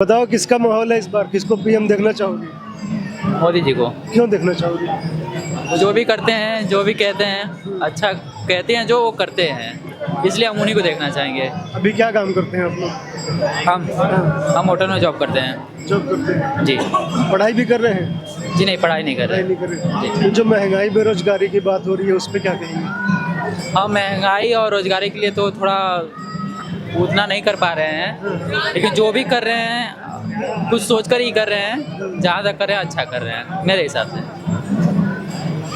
बताओ किसका माहौल है इस बार, किसको पीएम देखना चाहोगे? मोदी जी को। क्यों देखना चाहोगे? वो जो भी करते हैं, जो भी कहते हैं, अच्छा कहते हैं, जो वो करते हैं, इसलिए हम उन्हीं को देखना चाहेंगे। अभी क्या काम करते हैं आप लोग? हम होटल में जॉब करते हैं। जॉब करते हैं? जी। पढ़ाई भी कर रहे हैं? जी नहीं, पढ़ाई नहीं कर पढ़ाई रहे। नहीं कर रहे। जो महंगाई बेरोजगारी की बात हो रही है उस पर क्या कहेंगे? हम महंगाई और रोजगारी के लिए तो थोड़ा उतना नहीं कर पा रहे हैं, लेकिन जो भी कर रहे हैं कुछ सोच कर ही कर रहे हैं, जहाँ तक कर रहे हैं अच्छा कर रहे हैं मेरे हिसाब से।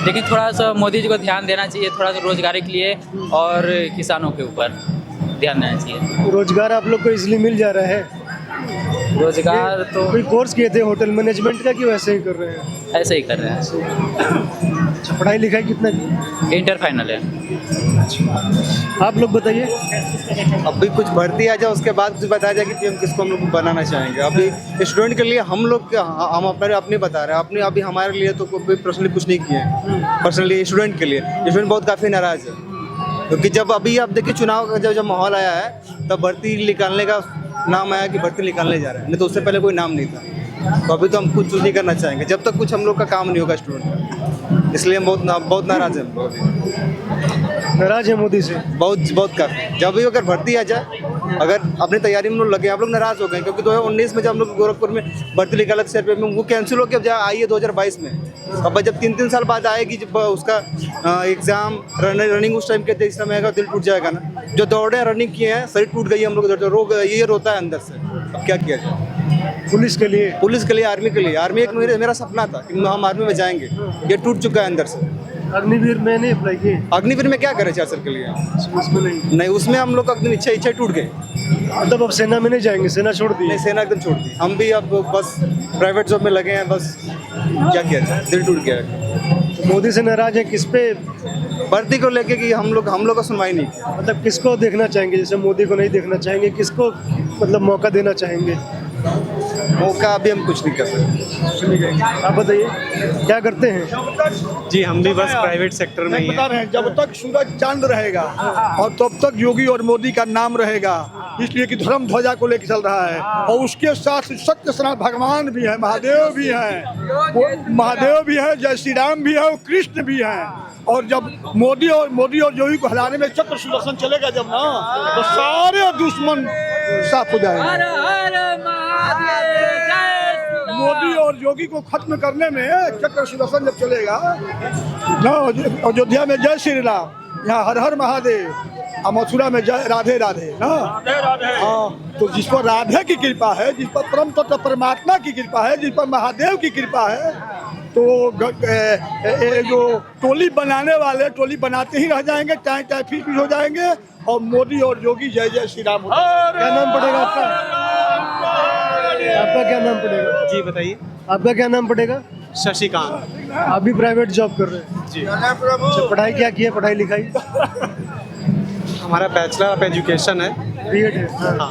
लेकिन थोड़ा सा मोदी जी को ध्यान देना चाहिए, थोड़ा सा रोजगारी के लिए और किसानों के ऊपर ध्यान देना चाहिए। रोजगार आप लोग को इसलिए मिल जा रहा है? रोजगार तो कोई कोर्स किए थे होटल मैनेजमेंट का कि वैसे ही कर रहे हैं? ऐसे ही कर रहे हैं। अच्छा, पढ़ाई लिखाई कितना की? इंटर फाइनल है। आप लोग बताइए। अभी कुछ भर्ती आ जाए उसके बाद कुछ बताया जाए कि पीएम किसको हम लोग बनाना चाहेंगे। अभी स्टूडेंट के लिए हम लोग हम अपने बता रहे हैं, अपने अभी हमारे लिए तो कोई पर्सनली कुछ नहीं किए हैं। पर्सनली स्टूडेंट के लिए स्टूडेंट बहुत काफ़ी नाराज़ है, क्योंकि जब अभी आप देखिए चुनाव का जब माहौल आया है तब भर्ती निकालने का नाम आया कि भर्ती निकालने जा रहे हैं, नहीं तो उससे पहले कोई नाम नहीं था। तो अभी तो हम कुछ चूज नहीं करना चाहेंगे जब तक कुछ हम लोग का काम नहीं होगा स्टूडेंट, इसलिए हम बहुत नाराज़ हैं। नाराज है मोदी से? बहुत काफ़ी। जब भी अगर भर्ती आ जाए, अगर अपनी तैयारी में लोग लगे, आप लोग नाराज़ हो गए, क्योंकि 2019 में जब हम लोग गोरखपुर में भर्ती निकाला था में वो कैंसिल हो के अब आई है 2022 में। अब जब 3 साल बाद आएगी, जब उसका एग्ज़ाम रनिंग उस टाइम के इस समय आएगा, दिल टूट जाएगा ना। जो दौड़े रनिंग किए हैं, शरीर टूट गई है, हम लोग ये रोता है अंदर से। अब क्या किया जाए? पुलिस के लिए, आर्मी के लिए। आर्मी एक मेरा सपना था कि हम आर्मी में जाएंगे, ये टूट चुका है अंदर से। अग्निवीर में नहीं अप्लाई किए? अग्निवीर में क्या करें 4 साल के लिए? उसमें नहीं। उसमें हम लोग अपनी इच्छा टूट गई। मतलब अब सेना में नहीं जाएंगे? सेना छोड़ दी? नहीं, सेना एकदम छोड़ दी। हम भी अब बस प्राइवेट जॉब में लगे हैं, बस क्या किया जाए, दिल टूट गया है। तो मोदी से नाराज है किस पे? भर्ती को लेके कि हम लोग का सुनवाई नहीं किया। मतलब किसको देखना चाहेंगे? जैसे मोदी को नहीं देखना चाहेंगे, किसको मतलब मौका देना चाहेंगे? मौका अभी हम कुछ नहीं कर सकते। आप बताइए क्या करते हैं? जी हम भी बस प्राइवेट सेक्टर में ही बता रहे हैं, जब तक सूरज चांद रहेगा और तब तक योगी और मोदी का नाम रहेगा, इसलिए कि धर्म ध्वजा को लेकर चल रहा है। और उसके साथ सत्य सनातन भगवान भी है, महादेव भी है, जय श्री राम भी है और कृष्ण भी है। और जब मोदी और योगी को हराने में चक्र सुदर्शन चलेगा जब ना, तो सारे दुश्मन साफ हो जाएंगे। मोदी और योगी को खत्म करने में चक्र सुदर्शन जब चलेगा ना, अयोध्या में जय श्री राम, यहाँ हर हर महादेव, और मथुरा में जय राधे राधे ना। हाँ, तो जिस पर राधे की कृपा है, जिस पर परम तत्व परमात्मा की कृपा है, जिस पर महादेव की कृपा है, तो जो टोली बनाने वाले टोली बनाते ही रह जाएंगे, चाहे चाहे फिर भी हो जाएंगे। और मोदी और योगी जय जय श्री राम। क्या नाम पड़ेगा आपका? आपका क्या नाम पड़ेगा? जी बताइए। आपका क्या नाम पड़ेगा? शशिकांत। आप भी प्राइवेट जॉब कर रहे हैं? जी। अच्छा, पढ़ाई क्या की है? पढ़ाई लिखाई? हमारा बैचलर ऑफ एजुकेशन है। बीएड है? हाँ।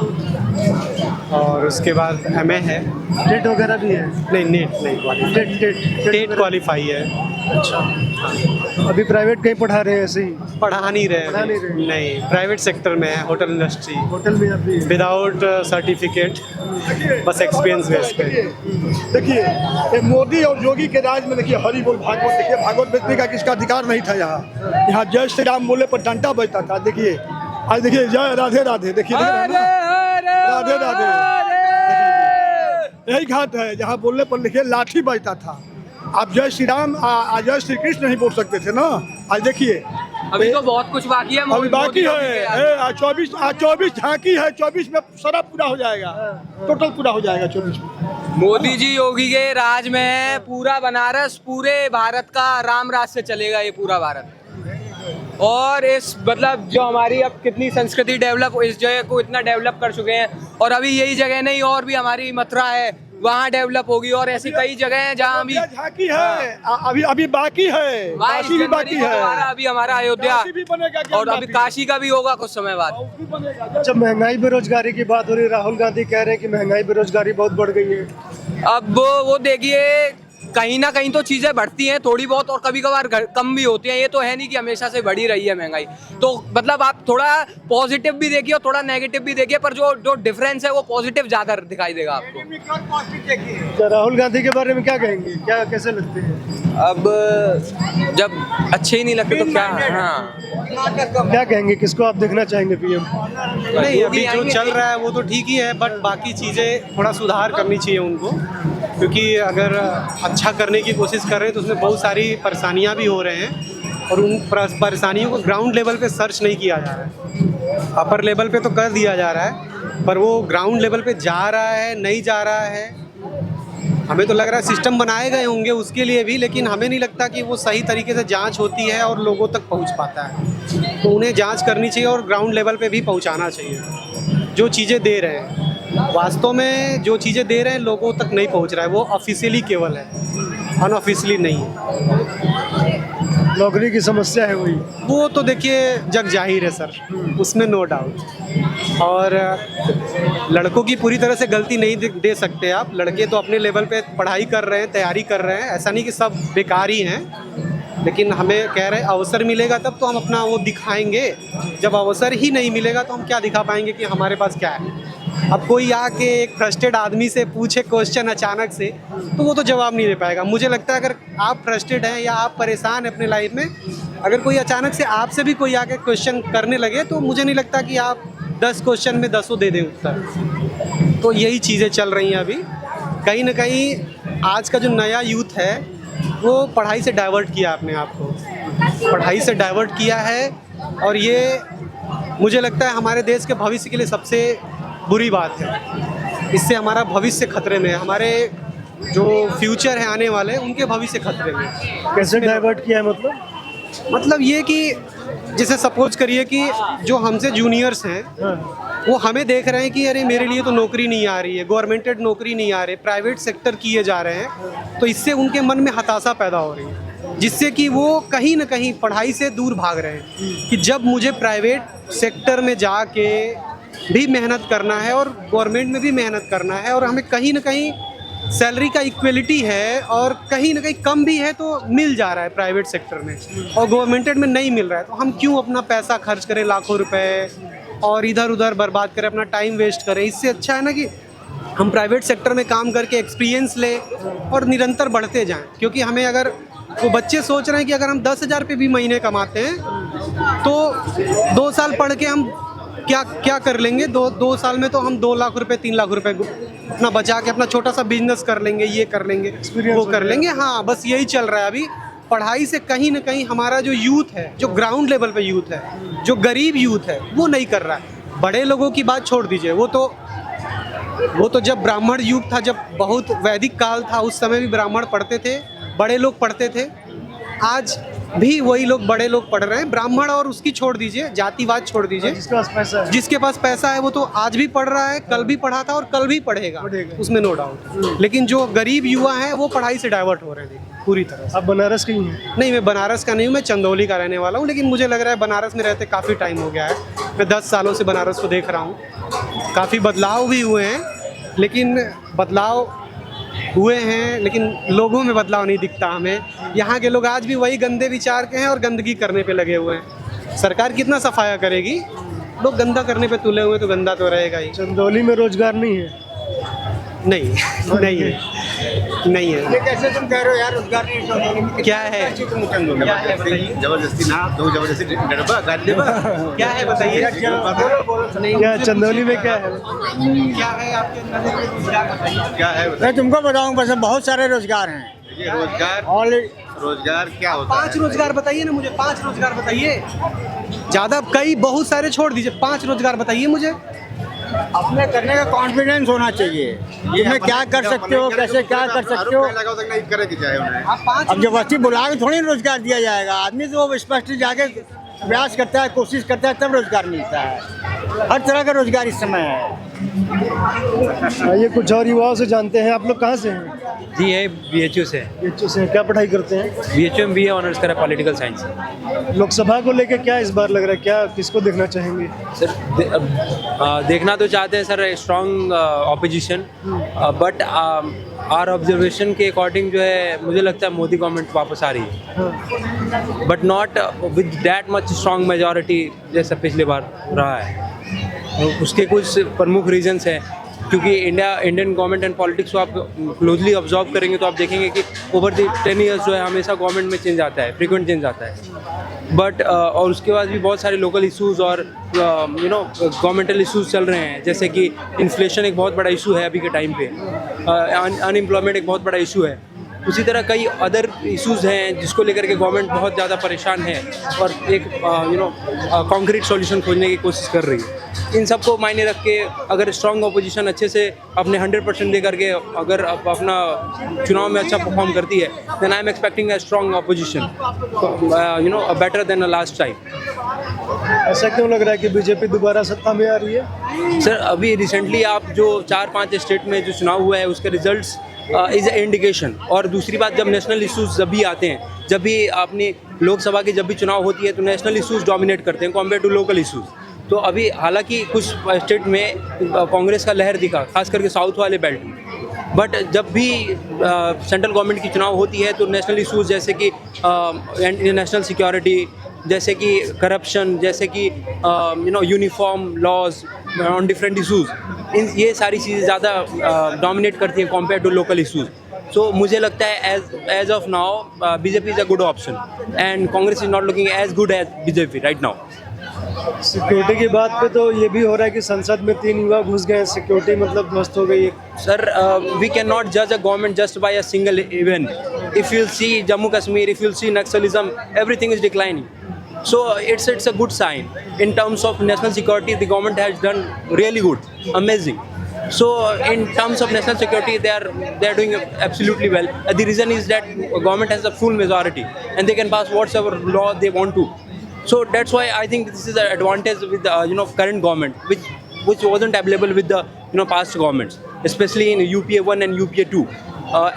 और उसके बाद एमए है। टेट वगैरह भी है? नहीं, नेट नहीं क्वालिफाई। टेट क्वालिफाई है। अच्छा, अभी प्राइवेट कहीं पढ़ा रहे हैं? ऐसे ही पढ़ा नहीं रहे पढ़ा नहीं रहे? नहीं, प्राइवेट सेक्टर में है, होटल इंडस्ट्री, होटल में अभी? विदाउट सर्टिफिकेट, बस एक्सपीरियंस बेस पे। देखिए, ये मोदी और योगी के राज में देखिए, हरि बोल भागवत, देखिए भागवत बेचने का किसका अधिकार नहीं था यहाँ जय श्री राम बोले पर डंडा बजता था। देखिए आज देखिए, जय राधे राधे, देखिए राधे राधे, यही घाट है जहाँ बोलने पर लिखिए लाठी बजता था। आप जय श्री राम जय श्री कृष्ण नहीं बोल सकते थे ना। आज देखिए, अभी तो बहुत कुछ बाकी है। अभी बाकी है। आज 24 झांकी है, 24 में सारा पूरा हो जाएगा, टोटल पूरा हो जाएगा 24 में। मोदी जी योगी के राज में पूरा बनारस, पूरे भारत का राम राज से चलेगा ये पूरा भारत। और इस मतलब जो हमारी अब कितनी संस्कृति डेवलप, इस जगह को इतना डेवलप कर चुके हैं, और अभी यही जगह नहीं और भी हमारी मथुरा है वहाँ डेवलप होगी, और ऐसी कई जगह हैं जहाँ अभी झांकी है, अभी बाकी है, काशी भी बाकी है, अभी हमारा अयोध्या, काशी भी बनेगा, और अभी काशी का भी होगा कुछ समय बाद। जब महंगाई बेरोजगारी की बात हो रही है, राहुल गांधी कह रहे हैं कि महंगाई बेरोजगारी बहुत बढ़ गई है। अब वो देखिए, कहीं ना कहीं तो चीज़ें बढ़ती हैं थोड़ी बहुत और कभी कभार कम भी होती हैं, ये तो है नहीं कि हमेशा से बढ़ी रही है महंगाई। तो मतलब आप थोड़ा पॉजिटिव भी देखिए और थोड़ा नेगेटिव भी देखिए, पर जो जो डिफरेंस है वो पॉजिटिव ज़्यादा दिखाई देगा आपको। तो राहुल गांधी के बारे में क्या कहेंगे, क्या कैसे लगते हैं? अब जब अच्छे ही नहीं लगते तो क्या, हाँ क्या कहेंगे, किसको आप देखना चाहेंगे पीएम? नहीं, अभी जो चल रहा है वो तो ठीक ही है, बट बाकी चीज़ें थोड़ा सुधार करनी चाहिए उनको, क्योंकि अगर अच्छा करने की कोशिश कर रहे हैं तो उसमें बहुत सारी परेशानियां भी हो रहे हैं और उन परेशानियों को ग्राउंड लेवल पे सर्च नहीं किया जा रहा है। अपर लेवल पे तो कर दिया जा रहा है, पर वो ग्राउंड लेवल पे जा रहा है नहीं जा रहा है। हमें तो लग रहा है सिस्टम बनाए गए होंगे उसके लिए भी, लेकिन हमें नहीं लगता कि वो सही तरीके से जांच होती है और लोगों तक पहुंच पाता है। तो उन्हें जांच करनी चाहिए और ग्राउंड लेवल पे भी पहुंचाना चाहिए। जो चीज़ें दे रहे हैं, वास्तव में जो चीज़ें दे रहे हैं लोगों तक नहीं पहुंच रहा है, वो ऑफिशियली केवल है, अनऑफिशियली नहीं है। नौकरी की समस्या है वही। वो तो देखिए जग जाहिर है सर, उसमें नो डाउट। और लड़कों की पूरी तरह से गलती नहीं दे सकते आप। लड़के तो अपने लेवल पे पढ़ाई कर रहे हैं, तैयारी कर रहे हैं, ऐसा नहीं कि सब बेकार ही हैं। लेकिन हमें कह रहे हैं अवसर मिलेगा तब तो हम अपना वो दिखाएंगे। जब अवसर ही नहीं मिलेगा तो हम क्या दिखा पाएंगे कि हमारे पास क्या है। अब कोई आके एक फ्रस्ट्रेट आदमी से पूछे क्वेश्चन अचानक से, तो वो तो जवाब नहीं दे पाएगा। मुझे लगता है अगर आप फ्रस्ट्रेट हैं या आप परेशान हैं अपने लाइफ में, अगर कोई अचानक से आपसे भी कोई आके क्वेश्चन करने लगे, तो मुझे नहीं लगता कि आप 10 क्वेश्चन में 10 दे दें उत्तर। तो यही चीज़ें चल रही हैं अभी। कहीं ना कहीं आज का जो नया यूथ है वो पढ़ाई से डाइवर्ट किया अपने आप को, पढ़ाई से डाइवर्ट किया है। और ये मुझे लगता है हमारे देश के भविष्य के लिए सबसे बुरी बात है। इससे हमारा भविष्य खतरे में है, हमारे जो फ्यूचर है आने वाले उनके भविष्य खतरे में। कैसे डाइवर्ट किया है मतलब ये कि जैसे सपोज करिए कि जो हमसे जूनियर्स हैं वो हमें देख रहे हैं कि अरे मेरे लिए तो नौकरी नहीं आ रही है, गवर्नमेंटेड नौकरी नहीं आ रही, प्राइवेट सेक्टर किए जा रहे हैं। तो इससे उनके मन में हताशा पैदा हो रही है, जिससे कि वो कहीं ना कहीं पढ़ाई से दूर भाग रहे हैं कि जब मुझे प्राइवेट सेक्टर में जाके भी मेहनत करना है और गवर्नमेंट में भी मेहनत करना है, और हमें कहीं ना कहीं सैलरी का इक्वलिटी है और कहीं ना कहीं कम भी है तो मिल जा रहा है प्राइवेट सेक्टर में और गवर्नमेंटेड में नहीं मिल रहा है, तो हम क्यों अपना पैसा खर्च करें लाखों रुपए और इधर उधर बर्बाद करें, अपना टाइम वेस्ट करें। इससे अच्छा है ना कि हम प्राइवेट सेक्टर में काम करके एक्सपीरियंस लें और निरंतर बढ़ते जाएं। क्योंकि हमें अगर वो बच्चे सोच रहे हैं कि अगर हम 10,000 रुपये भी महीने कमाते हैं तो 2 साल पढ़ के हम क्या कर लेंगे। दो साल में तो हम 2 लाख रुपए 3 लाख रुपए अपना बचा के अपना छोटा सा बिजनेस कर लेंगे, ये कर लेंगे, वो कर लेंगे। हाँ, बस यही चल रहा है अभी। पढ़ाई से कहीं ना कहीं हमारा जो यूथ है, जो ग्राउंड लेवल पे यूथ है, जो गरीब यूथ है, वो नहीं कर रहा है। बड़े लोगों की बात छोड़ दीजिए, वो तो जब ब्राह्मण युग था, जब बहुत वैदिक काल था, उस समय भी ब्राह्मण पढ़ते थे, बड़े लोग पढ़ते थे। आज भी वही लोग बड़े लोग पढ़ रहे हैं। ब्राह्मण और उसकी छोड़ दीजिए, जातिवाद छोड़ दीजिए, जिसके पास पैसा है वो तो आज भी पढ़ रहा है, कल भी पढ़ा था और कल भी पढ़ेगा, उसमें नो डाउट। लेकिन जो गरीब युवा हैं वो पढ़ाई से डाइवर्ट हो रहे थे पूरी तरह से। आप बनारस के ही हैं? नहीं, मैं बनारस का नहीं हूँ, मैं चंदौली का रहने वाला हूँ। लेकिन मुझे लग रहा है बनारस में रहते काफ़ी टाइम हो गया है। मैं 10 सालों से बनारस को देख रहा हूँ। काफ़ी बदलाव भी हुए हैं, लेकिन लोगों में बदलाव नहीं दिखता हमें। यहाँ के लोग आज भी वही गंदे विचार के हैं और गंदगी करने पे लगे हुए हैं। सरकार कितना सफाया करेगी, लोग गंदा करने पे तुले हुए, तो गंदा तो रहेगा ही। चंदौली में रोजगार नहीं है? नहीं है। ये कैसे तुम कह रहे हो यार, रोजगार नहीं? क्या है जबरदस्ती ना दो, जबरदस्ती डरबा गाली देबा, क्या है बताइए? क्या चंदौली में क्या है? क्या है आपके अंदर? क्या है मैं तुमको बताऊं, बस बहुत सारे रोजगार हैं। रोजगार और रोजगार क्या होता है? 5 रोजगार बताइए ना मुझे, 5 रोजगार बताइए। ज़्यादा कई बहुत सारे छोड़ दीजिए, 5 रोजगार बताइए मुझे। अपने करने का कॉन्फिडेंस होना चाहिए, तुम्हें क्या कर सकते हो, कैसे क्या कर सकते हो। अब जबरदस्ती बुला के थोड़ी रोजगार दिया जाएगा। आदमी तो वो स्पष्ट जाके प्रयास करता है, कोशिश करता है, तब रोजगार मिलता है। हर तरह का रोजगार इस समय है। ये कुछ और युवाओं से जानते हैं। आप लोग कहाँ से हैं? जी है BHU से। BHU से क्या पढ़ाई करते हैं? BHU में BA ऑनर्स करा पॉलिटिकल साइंस। लोकसभा को लेकर क्या इस बार लग रहा है, क्या किसको देखना चाहेंगे? सर देखना तो चाहते हैं sir strong opposition, but our observation के अकॉर्डिंग जो है मुझे लगता है मोदी गवर्नमेंट वापस आ रही है, but not with that much strong majority जैसा पिछली बार रहा है। उसके कुछ प्रमुख रीजंस हैं, क्योंकि इंडियन गवर्नमेंट एंड पॉलिटिक्स को आप क्लोजली ऑब्जर्व करेंगे तो आप देखेंगे कि ओवर द 10 ईयर्स जो है हमेशा गवर्नमेंट में चेंज आता है, फ्रीक्वेंट चेंज आता है, बट और उसके बाद भी बहुत सारे लोकल इश्यूज और गवर्नमेंटल इश्यूज चल रहे हैं, जैसे कि इन्फ्लेशन एक बहुत बड़ा इशू है अभी के टाइम पे, अनएम्प्लॉयमेंट एक बहुत बड़ा इशू है। उसी तरह कई अदर इश्यूज हैं जिसको लेकर के गवर्नमेंट बहुत ज़्यादा परेशान है और एक कॉन्क्रीट सॉल्यूशन खोजने की कोशिश कर रही है। इन सबको मायने रख के अगर स्ट्रॉन्ग ऑपोजिशन अच्छे से अपने 100% दे करके अगर अपना चुनाव में अच्छा परफॉर्म करती है, then I am expecting a strong opposition better than last time. ऐसा क्यों लग रहा है कि बीजेपी दोबारा सत्ता में आ रही है? सर अभी रिसेंटली आप जो 4-5 स्टेट में जो चुनाव हुआ है उसके रिजल्ट्स इज़ ए इंडिकेशन। और दूसरी बात, जब नेशनल इश्यूज जब भी आते हैं, जब भी अपनी लोकसभा की जब भी चुनाव होती है तो नेशनल इश्यूज डोमिनेट करते हैं कॉम्पेयर टू लोकल इश्यूज। तो अभी हालांकि कुछ स्टेट में कांग्रेस का लहर दिखा, खास करके साउथ वाले बेल्ट में, बट जब भी सेंट्रल गवर्नमेंट की चुनाव होती है तो नेशनल इश्यूज जैसे कि नेशनल सिक्योरिटी, जैसे कि करप्शन, जैसे कि uniform laws on different issues, ये सारी चीज़ें ज़्यादा डोमिनेट करती हैं compare to local issues. So मुझे लगता है as of now BJP is a good option and Congress is not looking as good as BJP right now. Security की बात पे तो ये भी हो रहा है कि संसद में 3 युवा घुस गए, सिक्योरिटी मतलब ध्वस्त हो गई है। Sir, we cannot judge a government just by a single event. If you'll see Jammu Kashmir, if you'll see Naxalism, everything is declining. So it's a good sign. In terms of national security, the government has done really good, amazing. So in terms of national security, they are doing absolutely well. The reason is that government has a full majority and they can pass whatever law they want to. So that's why I think this is an advantage with the current government, which wasn't available with the past governments, especially in UPA 1 and UPA 2.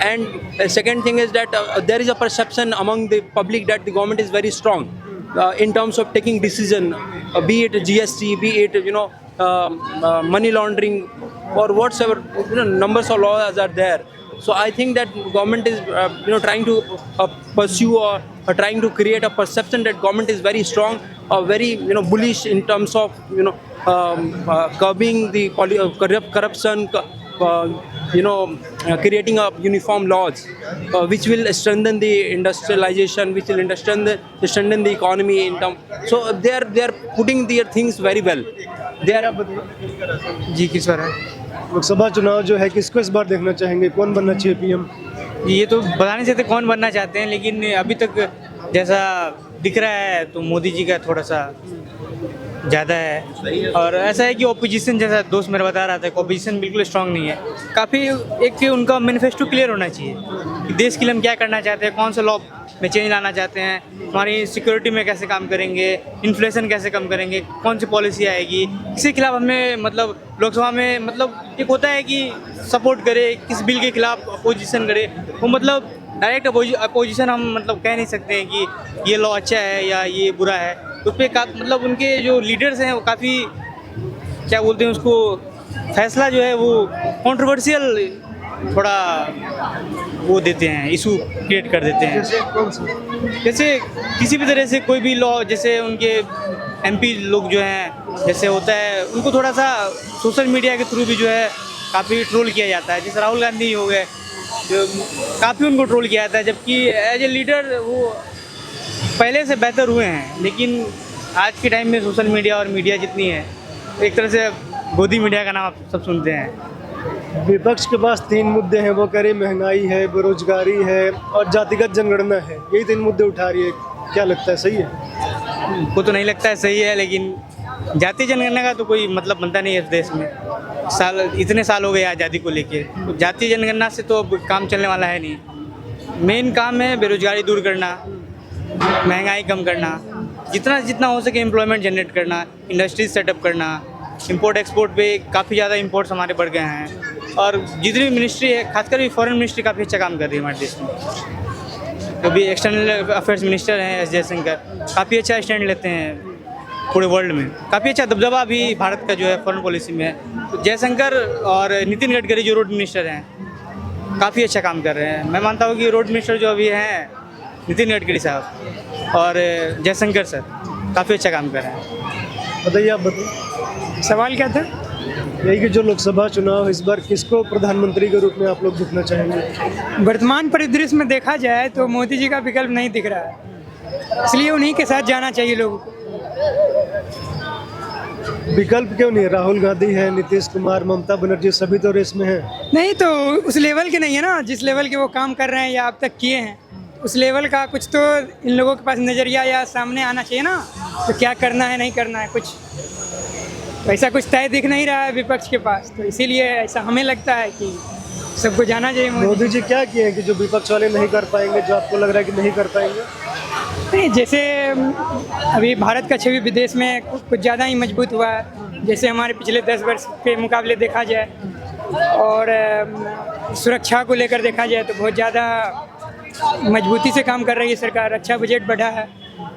And the second thing is that there is a perception among the public that the government is very strong in terms of taking decision, be it GST, be it money laundering or whatsoever numbers of laws are there. So I think that government is trying to pursue or trying to create a perception that government is very strong or very bullish in terms of curbing the corruption, creating a uniform laws which will strengthen the industrialization, which will strengthen the economy in term. So they are putting their things very well. They are जी किस बार है? लोकसभा चुनाव जो है किसको इस बार देखना चाहेंगे, कौन बनना चाहिए पीएम? ये तो बता नहीं सकते कौन बनना चाहते हैं, लेकिन अभी तक जैसा दिख रहा है तो मोदी जी का थोड़ा सा ज़्यादा है। और ऐसा है कि ओपोजिशन, जैसा दोस्त मेरा बता रहा था, ओपोजिशन बिल्कुल स्ट्रांग नहीं है। काफ़ी एक उनका मैनिफेस्टो क्लियर होना चाहिए कि देश के लिए हम क्या करना चाहते हैं, कौन सा लॉ में चेंज लाना चाहते हैं, हमारी सिक्योरिटी में कैसे काम करेंगे, इन्फ्लेशन कैसे कम करेंगे, कौन सी पॉलिसी आएगी, इसके खिलाफ हमें मतलब लोकसभा में मतलब एक होता है कि सपोर्ट करे, किस बिल के खिलाफ अपोजिशन करे। वो मतलब डायरेक्ट अपोजिशन हम मतलब कह नहीं सकते हैं कि ये लॉ अच्छा है या ये बुरा है। उस पर मतलब उनके जो लीडर्स हैं वो काफ़ी क्या बोलते हैं उसको, फैसला जो है वो कंट्रोवर्शियल थोड़ा वो देते हैं, इशू क्रिएट कर देते हैं। जैसे किसी भी तरह से कोई भी लॉ, जैसे उनके एमपी लोग जो हैं, जैसे होता है उनको थोड़ा सा सोशल मीडिया के थ्रू भी जो है काफ़ी ट्रोल किया जाता है। जैसे राहुल गांधी हो गए, जो काफ़ी उनको ट्रोल किया जाता है, जबकि एज ए लीडर वो पहले से बेहतर हुए हैं। लेकिन आज के टाइम में सोशल मीडिया और मीडिया जितनी है, एक तरह से गोदी मीडिया का नाम आप सब सुनते हैं। विपक्ष के पास 3 मुद्दे हैं, वो कह रही महंगाई है, बेरोजगारी है और जातिगत जनगणना है। यही 3 मुद्दे उठा रही है, क्या लगता है सही है? वो तो नहीं लगता है सही है, लेकिन जातीय जनगणना का तो कोई मतलब बनता नहीं है इस देश में। इतने साल हो गए आज़ादी को लेके, तो जातीय जनगणना से तो अब काम चलने वाला है नहीं। मेन काम है बेरोजगारी दूर करना, महंगाई कम करना, जितना हो सके एम्प्लॉयमेंट जनरेट करना, इंडस्ट्रीज सेटअप करना। इंपोर्ट एक्सपोर्ट पे काफ़ी ज़्यादा इंपोर्ट्स हमारे बढ़ गए हैं, और जितनी भी मिनिस्ट्री है, खासकर भी फॉरेन मिनिस्ट्री काफ़ी अच्छा काम कर रही है हमारे देश में। तो भी एक्सटर्नल अफेयर्स मिनिस्टर हैं एस जयशंकर, काफ़ी अच्छा स्टैंड लेते हैं पूरे वर्ल्ड में। काफ़ी अच्छा दबदबा भी भारत का जो है फॉरेन पॉलिसी में है। तो जयशंकर और नितिन गडकरी जो रोड मिनिस्टर हैं, काफ़ी अच्छा काम कर रहे हैं। मैं मानता हूँ कि रोड मिनिस्टर जो अभी हैं नितिन गडकरी साहब और जयशंकर सर काफ़ी अच्छा काम कर रहे हैं। बताइए, आप बताइए। सवाल क्या था? यही कि जो लोकसभा चुनाव इस बार किसको प्रधानमंत्री के रूप में आप लोग देखना चाहेंगे? वर्तमान परिदृश्य में देखा जाए तो मोदी जी का विकल्प नहीं दिख रहा है, इसलिए उन्हीं के साथ जाना चाहिए लोगों को। विकल्प क्यों नहीं? राहुल गांधी है, नीतीश कुमार, ममता बनर्जी, सभी तो रेस में हैं। नहीं तो उस लेवल के नहीं है ना, जिस लेवल के वो काम कर रहे हैं या अब तक किए हैं, उस लेवल का कुछ तो इन लोगों के पास नज़रिया या सामने आना चाहिए ना, तो क्या करना है नहीं करना है, कुछ ऐसा कुछ तय दिख नहीं रहा है विपक्ष के पास। तो इसीलिए ऐसा हमें लगता है कि सबको जाना चाहिए। मोदी जी क्या किए हैं कि जो विपक्ष वाले नहीं कर पाएंगे, जो आपको लग रहा है कि नहीं कर पाएंगे? नहीं, जैसे अभी भारत का छवि विदेश में कुछ ज़्यादा ही मजबूत हुआ है, जैसे हमारे पिछले 10 वर्ष के मुकाबले देखा जाए, और सुरक्षा को लेकर देखा जाए तो बहुत ज़्यादा मजबूती से काम कर रही है सरकार। अच्छा बजट बढ़ा है,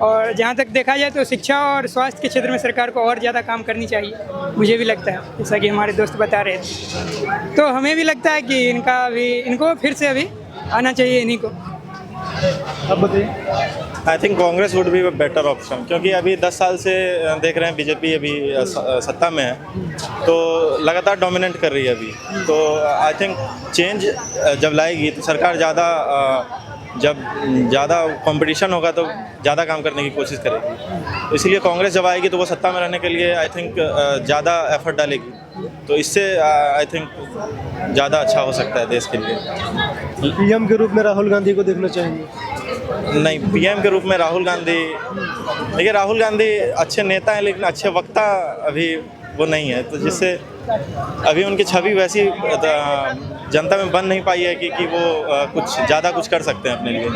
और जहाँ तक देखा जाए तो शिक्षा और स्वास्थ्य के क्षेत्र में सरकार को और ज़्यादा काम करनी चाहिए, मुझे भी लगता है, जैसा कि हमारे दोस्त बता रहे थे। तो हमें भी लगता है कि इनको फिर से अभी आना चाहिए इन्हीं को। आप बताइए। I think Congress would be better option, क्योंकि अभी 10 साल से देख रहे हैं बीजेपी अभी सत्ता में है, तो लगातार डोमिनेट कर रही है अभी। तो आई थिंक चेंज जब लाएगी तो सरकार जब ज़्यादा कंपटीशन होगा तो ज़्यादा काम करने की कोशिश करेगी। इसलिए कांग्रेस जब आएगी तो वो सत्ता में रहने के लिए आई थिंक ज़्यादा एफर्ट डालेगी, तो इससे आई थिंक ज़्यादा अच्छा हो सकता है देश के लिए। पीएम के रूप में राहुल गांधी को देखना चाहेंगे? नहीं, पीएम के रूप में राहुल गांधी, देखिए राहुल गांधी अच्छे नेता हैं लेकिन अच्छे वक्ता अभी वो नहीं है, तो जिससे अभी उनकी छवि वैसी जनता में बन नहीं पाई है कि वो कुछ ज़्यादा कुछ कर सकते हैं अपने लिए।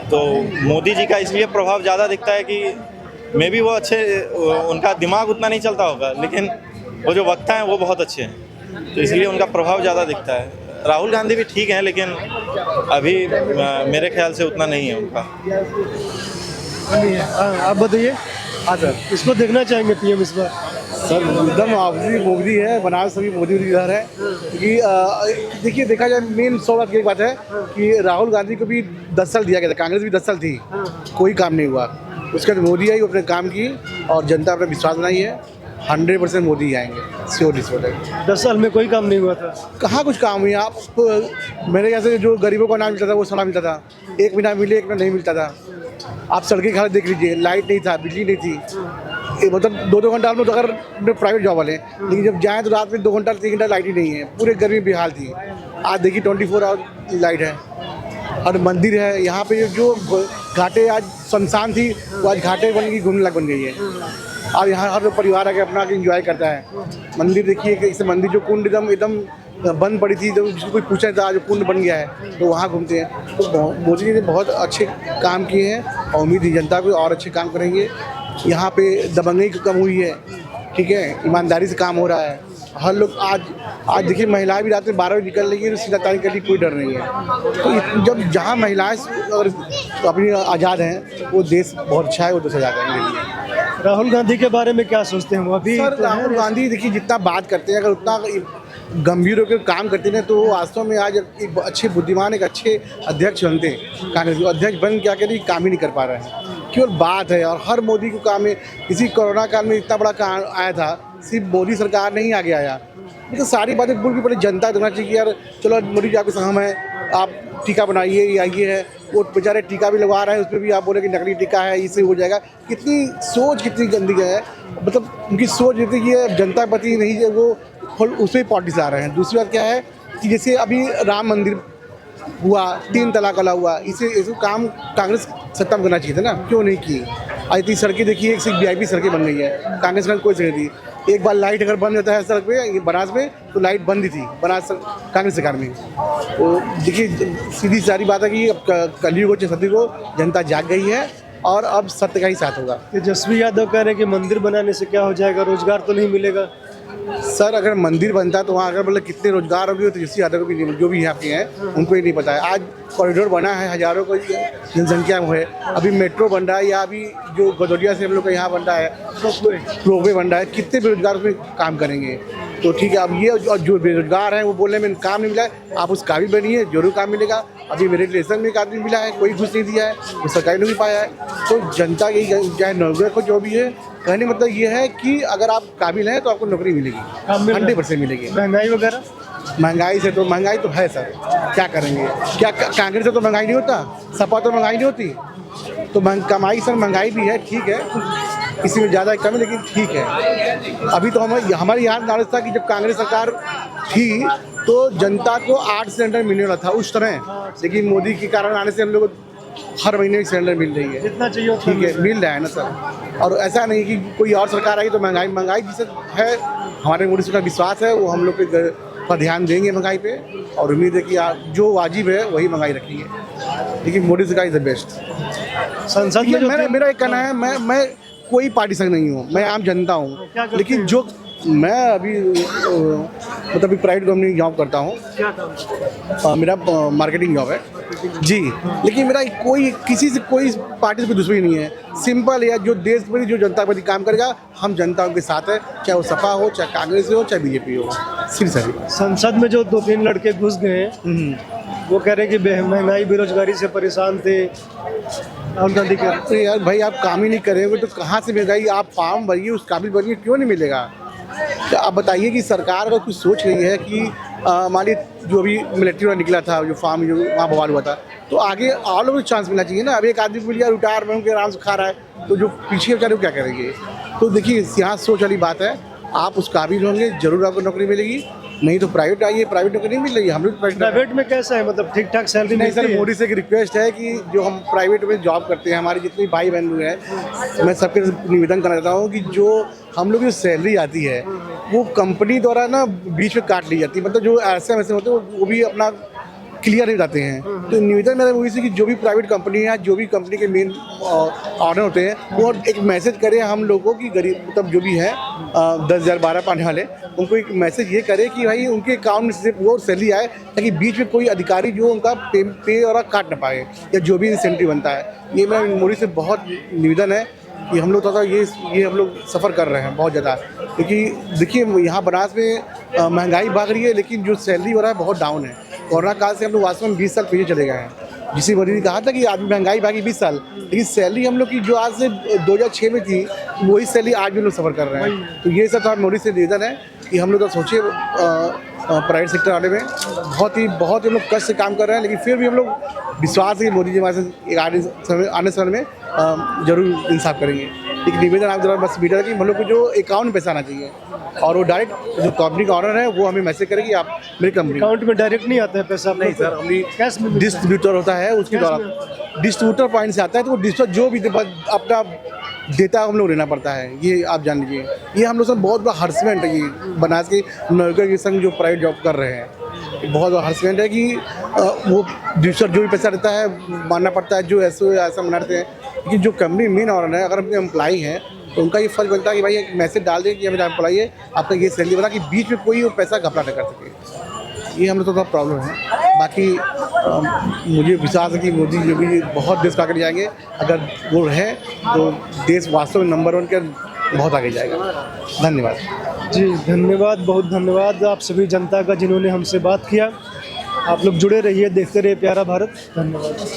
तो मोदी जी का इसलिए प्रभाव ज़्यादा दिखता है कि मे बी वो अच्छे, उनका दिमाग उतना नहीं चलता होगा, लेकिन वो जो वक्ता हैं वो बहुत अच्छे हैं, तो इसलिए उनका प्रभाव ज़्यादा दिखता है। राहुल गांधी भी ठीक हैं, लेकिन अभी मेरे ख्याल से उतना नहीं है उनका। आप बताइए। हाँ सर, इसको देखना चाहेंगे पीएम इस बार? सर एकदम ऑब्वियसली मोदी है, बनारस सभी मोदी इधर है, क्योंकि देखिए देखा जाए मेन 100 बात की एक बात है कि राहुल गांधी को भी 10 साल दिया गया था, कांग्रेस भी 10 साल थी, कोई काम नहीं हुआ। उसके बाद मोदी आई, अपने काम की और जनता पर विश्वास बनाई है। 100% मोदी आएंगे, श्योर इस वक्त। 10 साल में कोई काम नहीं हुआ था? कहाँ कुछ काम हुई? आप मेरे यहाँ से जो गरीबों को अनाज मिलता था वो सारा मिलता था, एक महीना मिले एक महीना नहीं मिलता था। आप सड़कें खड़े देख लीजिए, लाइट नहीं था, बिजली नहीं थी, मतलब 2-2 घंटा हम लोग अगर प्राइवेट जॉब वाले, लेकिन जब जाएँ तो रात में 2 घंटा 3 घंटा लाइट ही नहीं है, पूरे गर्मी बेहाल थी। आज देखिए 24 आवर लाइट है, और मंदिर है यहाँ पे, जो घाटे आज शमशान थी वो आज घाटे बन गई, घूमने लायक बन गई है। अब यहाँ हर परिवार आके अपना इंजॉय करता है। मंदिर देखिए कि इस मंदिर जो कुंड एकदम बंद पड़ी थी, जब जिसको कोई पूछा था, आज कुंड बन गया है तो वहाँ घूमते हैं। तो मोदी जी ने बहुत अच्छे काम किए हैं, और उम्मीद है जनता को और अच्छे काम करेंगे। यहाँ पे दबंगई कम हुई है, ठीक है, ईमानदारी से काम हो रहा है। हर लोग आज देखिए महिलाएं भी रात में 12 बजे निकल रही है, सीधा तारीख के लिए कोई डर नहीं है। तो जब जहाँ महिलाएं अगर अपनी आज़ाद हैं, वो देश बहुत अच्छा है, वो देश आज़ाद है। राहुल गांधी के बारे में क्या सोचते हैं? वो अभी सर राहुल गांधी देखिए जितना बात करते हैं, अगर उतना गंभीर होकर काम करते हैं, तो वो वास्तव में आज एक अच्छे बुद्धिमान, एक अच्छे अध्यक्ष बनते हैं। कांग्रेस अध्यक्ष बन क्या करें, काम ही नहीं कर पा रहे हैं, केवल बात है। और हर मोदी को काम है, इसी कोरोना काल में इतना बड़ा काम आया था, सिर्फ मोदी सरकार नहीं आगे आया, तो सारी बातें बोल के पहले जनता देना चाहिए कि यार चलो मोदी जी आपके सहम है, आप टीका बनाइए, ये है, वो बेचारे टीका भी लगवा रहे हैं, उसमें भी आप बोले कि नकली टीका है, इससे हो जाएगा। कितनी सोच कितनी गंदी है, मतलब उनकी सोच रहती है कि जनता के प्रति नहीं है, वो उसमें पॉलिटिक्स आ रहे हैं। दूसरी बात क्या है कि जैसे अभी राम मंदिर हुआ, 3 तलाक वाला हुआ, इसे काम कांग्रेस सत्ता में करना चाहिए था ना, क्यों नहीं की? आज इतनी सड़कें देखिए, एक से VIP सड़कें बन गई है, कांग्रेस में कोई सड़क थी। एक बार लाइट अगर बंद होता है सड़क पे बनारस में, तो लाइट बंद ही थी बनारस कांग्रेस सरकार में। तो देखिए सीधी सारी बात है कि अब कलयुग को सदी को जनता जाग गई है, और अब सत्य का ही साथ होगा। तेजस्वी यादव कह रहे हैं कि मंदिर बनाने से क्या हो जाएगा, रोजगार तो नहीं मिलेगा? सर अगर मंदिर बनता तो वहाँ अगर मतलब कितने रोजगार होंगे तो जिससे यादव भी जो भी यहाँ के हैं उनको ही नहीं पता है। आज कॉरिडोर बना है, हज़ारों को जनसंख्या है, अभी मेट्रो बन रहा है, या अभी जो गदौलिया से हम लोग का यहाँ बन रहा है रोपवे बन रहा है, कितने बेरोजगार उसमें काम करेंगे। तो ठीक है, अब ये जो बेरोजगार हैं वो बोलने में काम नहीं मिला है, आप उस काबिल बनिए, जरूर काम मिलेगा। अभी मेरे रिलेशन में एक आदमी मिला है, कोई घुस नहीं दिया है, वो सरकारी नहीं पाया है। तो जनता की चाहे नौकरी को जो भी है, कहने मतलब ये है कि अगर आप काबिल हैं तो आपको नौकरी मिलेगी, 100% मिलेगी। महंगाई वगैरह, महंगाई से तो महंगाई तो है सर, क्या करेंगे? क्या कांग्रेस से तो महंगाई नहीं होता, सपा तो महंगाई नहीं होती। तो कमाई सर महंगाई भी है, ठीक है, किसी में ज़्यादा कम है लेकिन ठीक है। अभी तो हमारे यहाँ नॉलेज था कि जब कांग्रेस सरकार थी तो जनता को 8 सिलेंडर मिलने वाला था उस तरह, लेकिन मोदी के कारण आने से हम लोग हर महीने सिलेंडर मिल रही है, जितना चाहिए ठीक है, मिल रहा है ना सर। और ऐसा नहीं कि कोई और सरकार आई तो महंगाई जिसे है, हमारे मोदी सरकार विश्वास है वो हम लोग पर ध्यान देंगे महंगाई पे, और उम्मीद है कि जो वाजिब है वही महंगाई रखेंगे, लेकिन मोदी सरकार इज द बेस्ट। संसद में मेरा एक कहना है, मैं कोई पार्टी संग नहीं हूँ, मैं आम जनता हूँ, लेकिन जो मैं अभी मतलब अभी प्राइवेट कंपनी जॉब करता हूँ, मेरा मार्केटिंग जॉब है जी, लेकिन मेरा किसी से कोई पार्टी से कोई दुश्मनी नहीं है। सिंपल है, जो देश पर जो जनता पर काम करेगा, हम जनता के साथ है, चाहे वो सपा हो, चाहे कांग्रेस हो, चाहे बीजेपी हो, सिर्फ सही। संसद में जो 2-3 लड़के घुस गए, वो कह रहे हैं कि महंगाई बेरोजगारी से परेशान थे। राहुल गांधी कह रहे हैं यार भाई, आप काम ही नहीं करेंगे तो कहाँ से महंगाई? आप फॉर्म भरिए, उस काबिल बनिए, क्यों नहीं मिलेगा? तो आप बताइए कि सरकार अगर कुछ सोच रही है कि मान लीजिए जो भी मिलिट्री वाला निकला था, जो फार्म जो वहाँ बवाल हुआ था, तो आगे और लोगों को चांस मिलना चाहिए ना। अभी एक आदमी मिल गया रिटायर में उनके आराम से खा रहा है, तो जो पीछे बेचारे वो क्या करेंगे? तो देखिए यहाँ सोच वाली बात है, आप उस काबिल होंगे जरूर आपको नौकरी मिलेगी, नहीं तो प्राइवेट आइए, प्राइवेट नौकरी नहीं मिल रही है। हम लोग प्राइवेट में कैसा है, मतलब ठीक ठाक सैलरी नहीं सर, मोदी से एक रिक्वेस्ट है कि जो हम प्राइवेट में जॉब करते हैं, हमारे जितने भाई बहन लोग हैं, मैं सबके निवेदन करना चाहता हूँ कि जो हम लोग की सैलरी आती है वो कंपनी द्वारा ना बीच में काट ली जाती है, मतलब जो ऐसे होते हैं वो भी अपना क्लियर नहीं जाते हैं। तो निवेदन मेरा वही से कि जो भी प्राइवेट कंपनी है, जो भी कंपनी के मेन ऑनर होते हैं, वो एक मैसेज करें हम लोगों की गरीब मतलब जो भी है 10,000 12 पाने वाले, उनको एक मैसेज ये करे कि भाई उनके अकाउंट में सिर्फ वो सैलरी आए, ताकि बीच में कोई अधिकारी जो उनका पे और काट ना पाए, या जो भी इंसेंटिव बनता है। ये मेरा मोदी से बहुत निवेदन है कि हम लोग थोड़ा ये हम लोग सफ़र कर रहे हैं बहुत ज़्यादा, क्योंकि देखिए यहाँ बनारस में महंगाई भाग रही है, लेकिन जो सैलरी हो रहा है बहुत डाउन है। कोरोना काल से हम लोग वास्तव में 20 साल पीछे चले गए हैं। जिसे मोदी ने कहा था कि आदमी महंगाई भागी 20 साल, लेकिन सैलरी हम लोग की जो आज से 2006 में थी वही सैलरी आज भी लोग सफ़र कर रहे हैं। तो ये सब थोड़ा मोदी से निवेदन है कि हम लोग तो सोचिए प्राइवेट सेक्टर आने में बहुत ही हम लोग कष्ट से काम कर रहे हैं, लेकिन फिर भी हम लोग विश्वास है कि मोदी जी हमारे साथ आने समय में जरूर इंसाफ करेंगे। एक निवेदन आप जरा बस मीडिया कि हम लोग को जो अकाउंट में पैसा आना चाहिए, और वो डायरेक्ट जो कंपनी का ऑनर है वो हमें मैसेज करे कि आप मेरी कंपनी अकाउंट में डायरेक्ट नहीं आता है पैसा। नहीं सर, हमारी कैश में डिस्ट्रीब्यूटर होता है, उसके द्वारा डिस्ट्रीब्यूटर पॉइंट से आता है, तो वो डिस्ट्रीब्यूटर जो भी अपना देता है हम लोग लेना पड़ता है। ये आप जान लीजिए, ये हम लोग सब बहुत बड़ा हर्समेंट है। ये बनारस के नौकर के संग जो प्राइवेट जॉब कर रहे हैं, बहुत बड़ा हर्समेंट है कि वो डिस्ट्रीब्यूटर जो भी पैसा देता है मानना पड़ता है, जो ऐसा मनाते हैं कि जो कंपनी मेन ऑनर है, अगर अपने एम्प्लॉई हैं तो उनका ये फर्ज बनता है कि भाई एक मैसेज डाल दें कि मेरा एम्प्लॉई है, आपका ये सैलरी बना, कि बीच में कोई वो पैसा घपला न कर सके। ये हम लोग तो थोड़ा प्रॉब्लम है। बाकी मुझे विश्वास है कि मोदी योगी बहुत देश का आगे जाएंगे। अगर वो है तो देश वास्तव में नंबर 1 के बहुत आगे जाएगा। धन्यवाद जी, धन्यवाद, बहुत धन्यवाद आप सभी जनता का जिन्होंने हमसे बात किया। आप लोग जुड़े रहिए, देखते रहिए प्यारा भारत। धन्यवाद।